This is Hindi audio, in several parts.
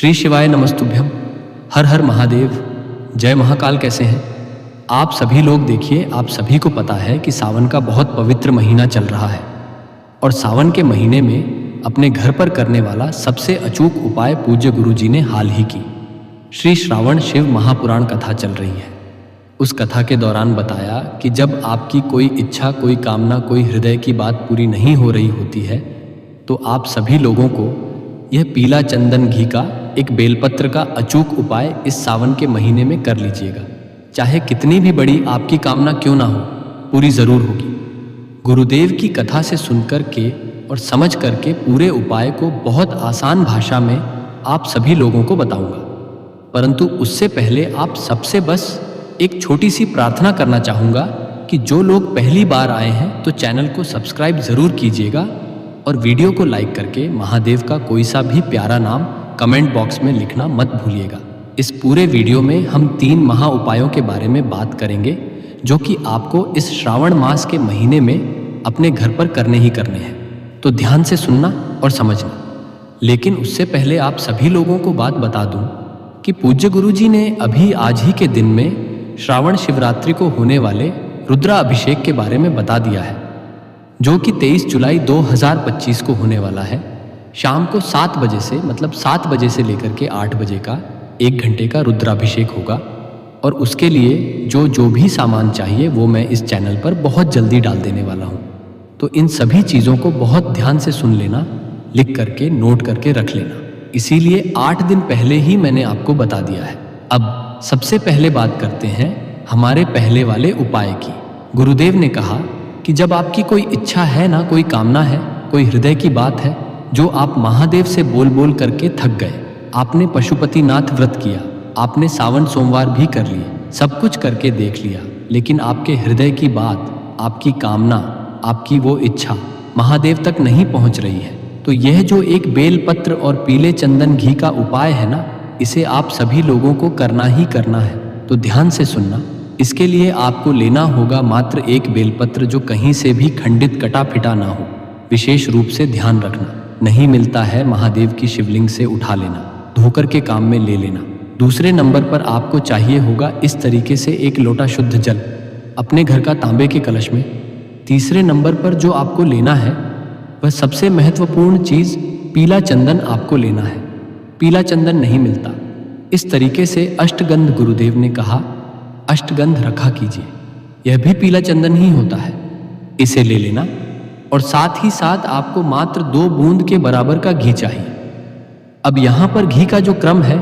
श्री शिवाय नमस्तुभ्यम। हर हर महादेव। जय महाकाल। कैसे हैं आप सभी लोग? देखिए, आप सभी को पता है कि सावन का बहुत पवित्र महीना चल रहा है और सावन के महीने में अपने घर पर करने वाला सबसे अचूक उपाय पूज्य गुरु जी ने हाल ही की श्री श्रावण शिव महापुराण कथा चल रही है। उस कथा के दौरान बताया कि जब आपकी कोई इच्छा, कोई कामना, कोई हृदय की बात पूरी नहीं हो रही होती है तो आप सभी लोगों को यह पीला चंदन घी का एक बेलपत्र का अचूक उपाय इस सावन के महीने में कर लीजिएगा। चाहे कितनी भी बड़ी आपकी कामना क्यों ना हो, पूरी जरूर होगी। गुरुदेव की कथा से सुनकर के और समझ करके पूरे उपाय को बहुत आसान भाषा में आप सभी लोगों को बताऊंगा, परंतु उससे पहले आप सबसे बस एक छोटी सी प्रार्थना करना चाहूँगा कि जो लोग पहली बार आए हैं तो चैनल को सब्सक्राइब ज़रूर कीजिएगा और वीडियो को लाइक करके महादेव का कोई सा भी प्यारा नाम कमेंट बॉक्स में लिखना मत भूलिएगा। इस पूरे वीडियो में हम 3 महा उपायों के बारे में बात करेंगे जो कि आपको इस श्रावण मास के महीने में अपने घर पर करने ही करने हैं। तो ध्यान से सुनना और समझना। लेकिन उससे पहले आप सभी लोगों को बात बता दूं कि पूज्य गुरु जी ने अभी आज ही के दिन में श्रावण शिवरात्रि को होने वाले रुद्रा अभिषेक के बारे में बता दिया है, जो कि 23 जुलाई 2025 को होने वाला है। शाम को 7 बजे से, मतलब 7 बजे से लेकर के 8 बजे का 1 घंटे का रुद्राभिषेक होगा और उसके लिए जो भी सामान चाहिए वो मैं इस चैनल पर बहुत जल्दी डाल देने वाला हूँ। तो इन सभी चीज़ों को बहुत ध्यान से सुन लेना, लिख करके नोट करके रख लेना। इसीलिए 8 दिन पहले ही मैंने आपको बता दिया है। अब सबसे पहले बात करते हैं हमारे पहले वाले उपाय की। गुरुदेव ने कहा कि जब आपकी कोई इच्छा है ना, कोई कामना है, कोई हृदय की बात है जो आप महादेव से बोल बोल करके थक गए, आपने पशुपतिनाथ व्रत किया, आपने सावन सोमवार भी कर लिए, सब कुछ करके देख लिया, लेकिन आपके हृदय की बात, आपकी कामना, आपकी वो इच्छा महादेव तक नहीं पहुंच रही है, तो यह जो एक बेलपत्र और पीले चंदन घी का उपाय है ना, इसे आप सभी लोगों को करना ही करना है। तो ध्यान से सुनना। इसके लिए आपको लेना होगा मात्र एक बेलपत्र जो कहीं से भी खंडित कटा फिटा ना हो। विशेष रूप से ध्यान रखना, नहीं मिलता है महादेव की शिवलिंग से उठा लेना, धोकर के काम में ले लेना। दूसरे नंबर पर आपको चाहिए होगा इस तरीके से एक लोटा शुद्ध जल अपने घर का तांबे के कलश में। तीसरे नंबर पर जो आपको लेना है वह सबसे महत्वपूर्ण चीज़ पीला चंदन आपको लेना है। पीला चंदन नहीं मिलता, इस तरीके से अष्टगंध गुरुदेव ने कहा अष्टगंध रखा कीजिए, यह भी पीला चंदन ही होता है, इसे ले लेना। और साथ ही साथ आपको मात्र 2 बूंद के बराबर का घी चाहिए। अब यहाँ पर घी का जो क्रम है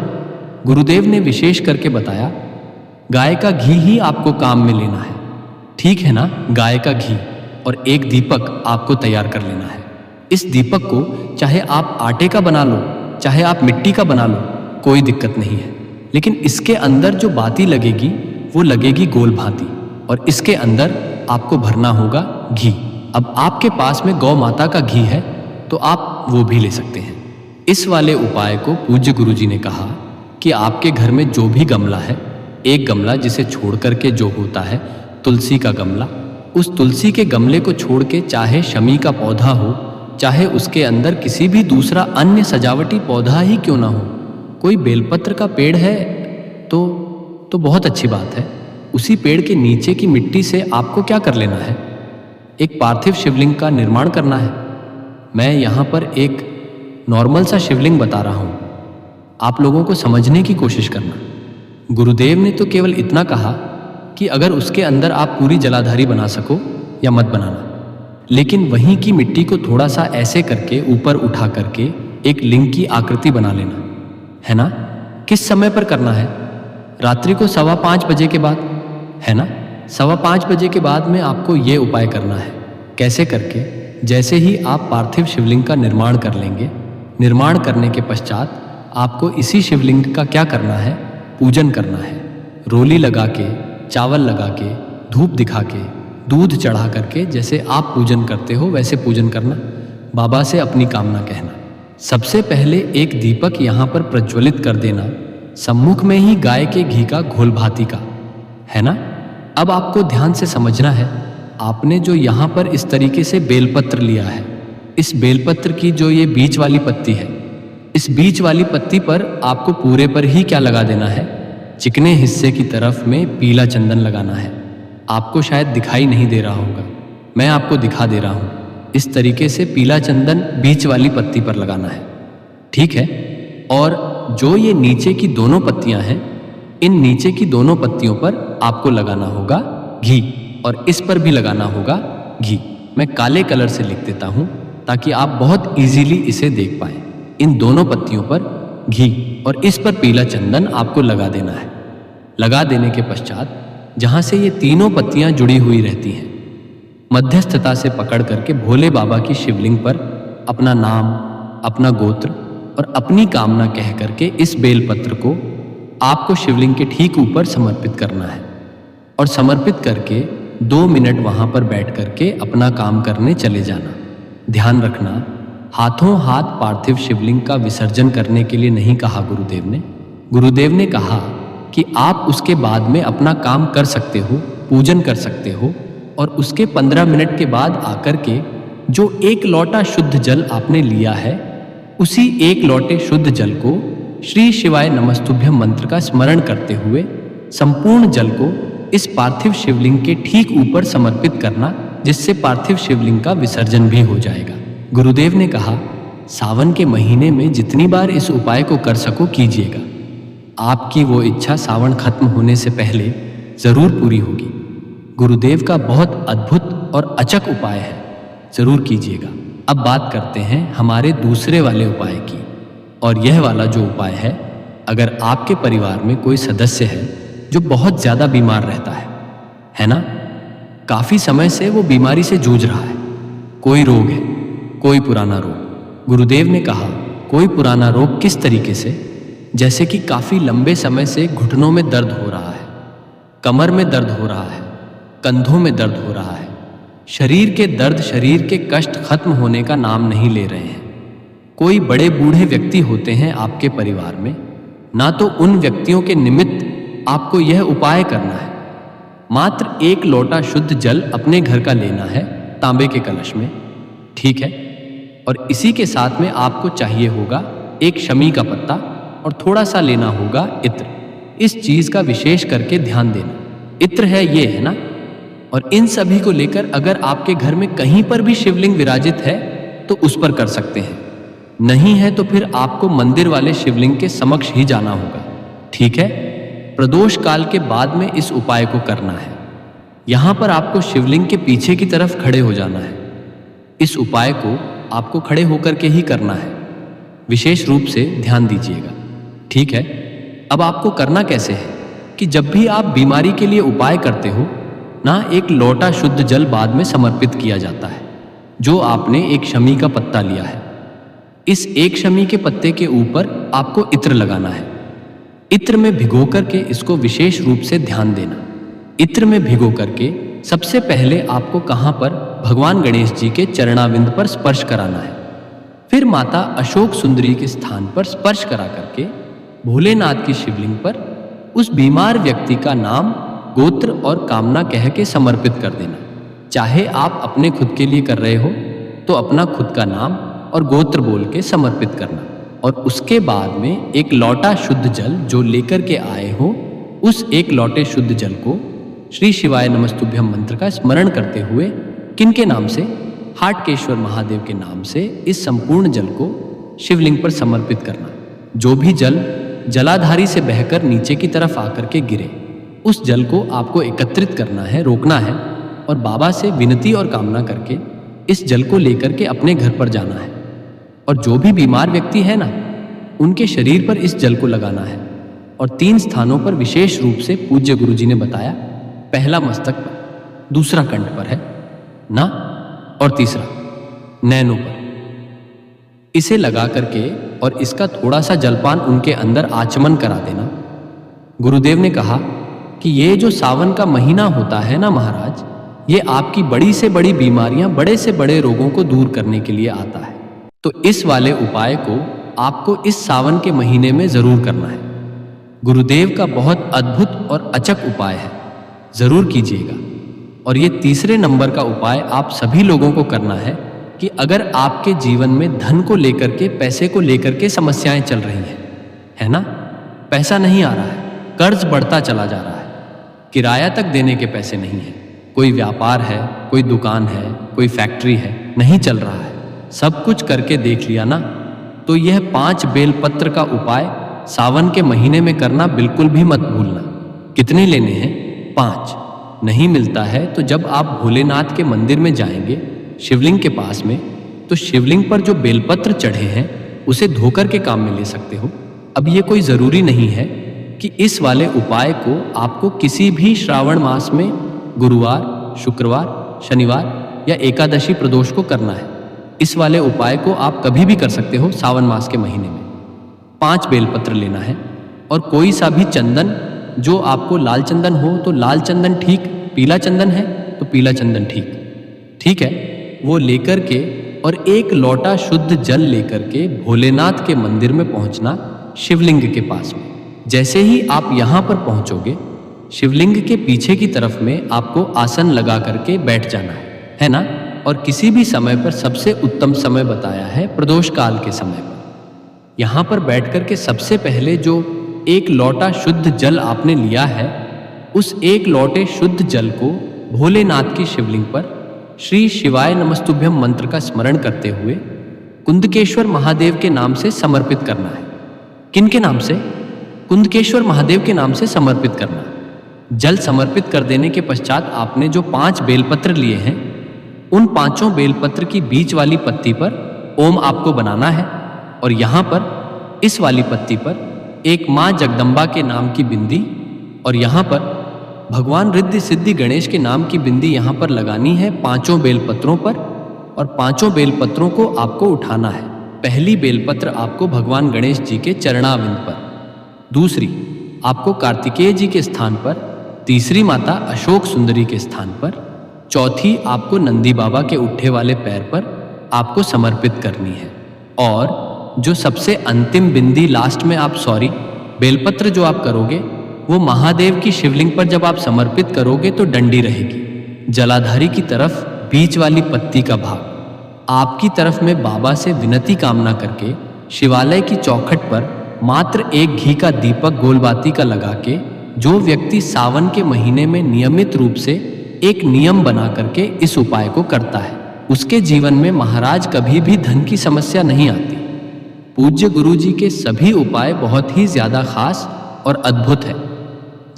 गुरुदेव ने विशेष करके बताया, गाय का घी ही आपको काम में लेना है, ठीक है ना? गाय का घी और एक दीपक आपको तैयार कर लेना है। इस दीपक को चाहे आप आटे का बना लो, चाहे आप मिट्टी का बना लो, कोई दिक्कत नहीं है, लेकिन इसके अंदर जो बाती लगेगी वो लगेगी गोल भांति और इसके अंदर आपको भरना होगा घी। अब आपके पास में गौ माता का घी है तो आप वो भी ले सकते हैं। इस वाले उपाय को पूज्य गुरुजी ने कहा कि आपके घर में जो भी गमला है, एक गमला जिसे छोड़ करके जो होता है तुलसी का गमला, उस तुलसी के गमले को छोड़ के चाहे शमी का पौधा हो, चाहे उसके अंदर किसी भी दूसरा अन्य सजावटी पौधा ही क्यों ना हो, कोई बेलपत्र का पेड़ है तो बहुत अच्छी बात है। उसी पेड़ के नीचे की मिट्टी से आपको क्या कर लेना है, एक पार्थिव शिवलिंग का निर्माण करना है। मैं यहाँ पर एक नॉर्मल सा शिवलिंग बता रहा हूँ, आप लोगों को समझने की कोशिश करना। गुरुदेव ने तो केवल इतना कहा कि अगर उसके अंदर आप पूरी जलाधारी बना सको या मत बनाना, लेकिन वहीं की मिट्टी को थोड़ा सा ऐसे करके ऊपर उठा करके एक लिंग की आकृति बना लेना है ना। किस समय पर करना है? रात्रि को 5:15 बजे के बाद, है ना? 5:15 बजे के बाद में आपको ये उपाय करना है। कैसे करके? जैसे ही आप पार्थिव शिवलिंग का निर्माण कर लेंगे, निर्माण करने के पश्चात आपको इसी शिवलिंग का क्या करना है, पूजन करना है। रोली लगा के, चावल लगा के, धूप दिखा के, दूध चढ़ा करके जैसे आप पूजन करते हो वैसे पूजन करना, बाबा से अपनी कामना कहना। सबसे पहले एक दीपक यहाँ पर प्रज्वलित कर देना, सम्मुख में ही गाय के घी का घोल भाती का, है ना। अब आपको ध्यान से समझना है, आपने जो यहाँ पर इस तरीके से बेलपत्र लिया है, इस बेलपत्र की जो ये बीच वाली पत्ती है, इस बीच वाली पत्ती पर आपको पूरे पर ही क्या लगा देना है, चिकने हिस्से की तरफ में पीला चंदन लगाना है। आपको शायद दिखाई नहीं दे रहा होगा, मैं आपको दिखा दे रहा हूँ। इस तरीके से पीला चंदन बीच वाली पत्ती पर लगाना है, ठीक है। और जो ये नीचे की दोनों पत्तियां हैं, इन नीचे की दोनों पत्तियों पर आपको लगाना होगा घी, और इस पर भी लगाना होगा घी। मैं काले कलर से लिख देता हूँ ताकि आप बहुत इजीली इसे देख पाएं। इन दोनों पत्तियों पर घी और इस पर पीला चंदन आपको लगा देना है। लगा देने के पश्चात जहाँ से ये तीनों पत्तियां जुड़ी हुई रहती हैं, मध्यस्थता से पकड़ करके भोले बाबा की शिवलिंग पर अपना नाम, अपना गोत्र और अपनी कामना कह करके इस बेलपत्र को आपको शिवलिंग के ठीक ऊपर समर्पित करना है। और समर्पित करके 2 मिनट वहां पर बैठ करके अपना काम करने चले जाना। ध्यान रखना, हाथों हाथ पार्थिव शिवलिंग का विसर्जन करने के लिए नहीं कहा गुरुदेव ने। गुरुदेव ने कहा कि आप उसके बाद में अपना काम कर सकते हो, पूजन कर सकते हो, और उसके 15 मिनट के बाद आकर के जो 1 लोटा शुद्ध जल आपने लिया है, उसी 1 लोटे शुद्ध जल को श्री शिवाय नमस्तुभ्यम मंत्र का स्मरण करते हुए संपूर्ण जल को इस पार्थिव शिवलिंग के ठीक ऊपर समर्पित करना, जिससे पार्थिव शिवलिंग का विसर्जन भी हो जाएगा। गुरुदेव ने कहा, सावन के महीने में जितनी बार इस उपाय को कर सको कीजिएगा। आपकी वो इच्छा सावन खत्म होने से पहले जरूर पूरी होगी। गुरुदेव का बहुत अद्भुत और अचक उपाय है, जरूर कीजिएगा। अब बात करते हैं हमारे दूसरे वाले उपाय की। और यह वाला जो उपाय है, अगर आपके परिवार में कोई सदस्य है जो बहुत ज्यादा बीमार रहता है ना, काफी समय से वो बीमारी से जूझ रहा है, कोई रोग है, कोई पुराना रोग। गुरुदेव ने कहा, कोई पुराना रोग किस तरीके से? जैसे कि काफी लंबे समय से घुटनों में दर्द हो रहा है, कमर में दर्द हो रहा है, कंधों में दर्द हो रहा है, शरीर के दर्द, शरीर के कष्ट खत्म होने का नाम नहीं ले रहे हैं। कोई बड़े बूढ़े व्यक्ति होते हैं आपके परिवार में, ना तो उन व्यक्तियों के निमित्त आपको यह उपाय करना है। मात्र 1 लोटा शुद्ध जल अपने घर का लेना है, तांबे के कलश में, ठीक है। और इसी के साथ में आपको चाहिए होगा 1 शमी का पत्ता और थोड़ा सा लेना होगा इत्र। इस चीज का विशेष करके ध्यान देना, इत्र है ये, है ना। और इन सभी को लेकर अगर आपके घर में कहीं पर भी शिवलिंग विराजित है तो उस पर कर सकते हैं, नहीं है तो फिर आपको मंदिर वाले शिवलिंग के समक्ष ही जाना होगा, ठीक है। प्रदोष काल के बाद में इस उपाय को करना है। यहां पर आपको शिवलिंग के पीछे की तरफ खड़े हो जाना है। इस उपाय को आपको खड़े होकर के ही करना है, विशेष रूप से ध्यान दीजिएगा, ठीक है। अब आपको करना कैसे है कि जब भी आप बीमारी के लिए उपाय करते हो ना, 1 लोटा शुद्ध जल बाद में समर्पित किया जाता है, जो आपने 1 शमी का पत्ता लिया है। इस 1 शमी के पत्ते के ऊपर आपको इत्र लगाना है। इत्र में भिगो करके इसको विशेष रूप से ध्यान देना। इत्र में भिगो करके सबसे पहले आपको कहां पर? भगवान गणेश जी के चरणाविंद पर स्पर्श कराना है। फिर माता अशोक सुंदरी के स्थान पर स्पर्श करा करके भोलेनाथ की शिवलिंग पर उस बीमार व्यक्ति का नाम, गोत्र और कामना कह के समर्पित कर देना। चाहे आप अपने खुद के लिए कर रहे हो तो अपना खुद का नाम और गोत्र बोल के समर्पित करना। और उसके बाद में 1 लोटा शुद्ध जल जो लेकर के आए हो, उस 1 लोटे शुद्ध जल को श्री शिवाय नमस्तुभ्यम मंत्र का स्मरण करते हुए, किनके नाम से? हाटकेश्वर महादेव के नाम से इस संपूर्ण जल को शिवलिंग पर समर्पित करना। जो भी जल जलाधारी से बहकर नीचे की तरफ आकर के गिरे, उस जल को आपको एकत्रित करना है, रोकना है, और बाबा से विनती और कामना करके इस जल को लेकर के अपने घर पर जाना है। और जो भी बीमार व्यक्ति है ना, उनके शरीर पर इस जल को लगाना है। और 3 स्थानों पर विशेष रूप से पूज्य गुरुजी ने बताया, पहला मस्तक पर, दूसरा कंठ पर है ना, और तीसरा नैनों पर। इसे लगा करके और इसका थोड़ा सा जलपान उनके अंदर आचमन करा देना। गुरुदेव ने कहा कि ये जो सावन का महीना होता है ना महाराज, ये आपकी बड़ी से बड़ी बीमारियां, बड़े से बड़े रोगों को दूर करने के लिए आता है। तो इस वाले उपाय को आपको इस सावन के महीने में जरूर करना है। गुरुदेव का बहुत अद्भुत और अचक उपाय है, जरूर कीजिएगा। और ये तीसरे नंबर का उपाय आप सभी लोगों को करना है कि अगर आपके जीवन में धन को लेकर के, पैसे को लेकर के समस्याएं चल रही हैं, है ना? पैसा नहीं आ रहा है, कर्ज बढ़ता चला जा रहा है, किराया तक देने के पैसे नहीं है, कोई व्यापार है, कोई दुकान है, कोई फैक्ट्री है, नहीं चल रहा है, सब कुछ करके देख लिया ना, तो यह 5 बेलपत्र का उपाय सावन के महीने में करना बिल्कुल भी मत भूलना। कितने लेने हैं? 5। नहीं मिलता है तो जब आप भोलेनाथ के मंदिर में जाएंगे, शिवलिंग के पास में, तो शिवलिंग पर जो बेलपत्र चढ़े हैं उसे धोकर के काम में ले सकते हो। अब ये कोई ज़रूरी नहीं है कि इस वाले उपाय को आपको किसी भी श्रावण मास में गुरुवार, शुक्रवार, शनिवार या एकादशी प्रदोष को करना है। इस वाले उपाय को आप कभी भी कर सकते हो सावन मास के महीने में। 5 बेलपत्र लेना है और कोई सा भी चंदन, जो आपको लाल चंदन हो तो लाल चंदन ठीक, पीला चंदन है तो पीला चंदन ठीक है, वो लेकर के और 1 लोटा शुद्ध जल लेकर के भोलेनाथ के मंदिर में पहुंचना, शिवलिंग के पास में। जैसे ही आप यहाँ पर पहुंचोगे, शिवलिंग के पीछे की तरफ में आपको आसन लगा करके बैठ जाना है ना? और किसी भी समय पर सबसे उत्तम समय बताया है प्रदोष काल के समय पर। यहाँ पर बैठ करके सबसे पहले जो 1 लोटा शुद्ध जल आपने लिया है, उस 1 लोटे शुद्ध जल को भोलेनाथ की शिवलिंग पर श्री शिवाय नमस्तुभ्यम मंत्र का स्मरण करते हुए कुंदकेश्वर महादेव के नाम से समर्पित करना है। किन के नाम से? कुंदकेश्वर महादेव के नाम से समर्पित करना। जल समर्पित कर देने के पश्चात आपने जो 5 बेलपत्र लिए हैं, उन 5 बेलपत्र की बीच वाली पत्ती पर ओम आपको बनाना है और यहाँ पर इस वाली पत्ती पर एक माँ जगदम्बा के नाम की बिंदी और यहाँ पर भगवान रिद्धि सिद्धि गणेश के नाम की बिंदी यहाँ पर लगानी है 5 बेलपत्रों पर, और 5 बेलपत्रों को आपको उठाना है। पहली बेलपत्र आपको भगवान गणेश जी के चरणाविंद पर, दूसरी आपको कार्तिकेय जी के स्थान पर, तीसरी माता अशोक सुंदरी के स्थान पर, चौथी आपको नंदी बाबा के उठे वाले पैर पर आपको समर्पित करनी है। और जो सबसे अंतिम बिंदी लास्ट में आप बेलपत्र जो आप करोगे, वो महादेव की शिवलिंग पर जब आप समर्पित करोगे तो डंडी रहेगी। जलाधारी की तरफ बीच वाली पत्ती का भाग आपकी तरफ में बाबा से विनती कामना करके शिवालय की चौखट पर मात्र 1 घी का दीपक गोलबाती का लगा के, जो व्यक्ति सावन के महीने में नियमित रूप से एक नियम बना करके इस उपाय को करता है, उसके जीवन में महाराज कभी भी धन की समस्या नहीं आती। पूज्य गुरु जी के सभी उपाय बहुत ही ज्यादा खास और अद्भुत है,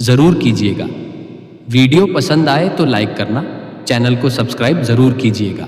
जरूर कीजिएगा। वीडियो पसंद आए तो लाइक करना, चैनल को सब्सक्राइब जरूर कीजिएगा।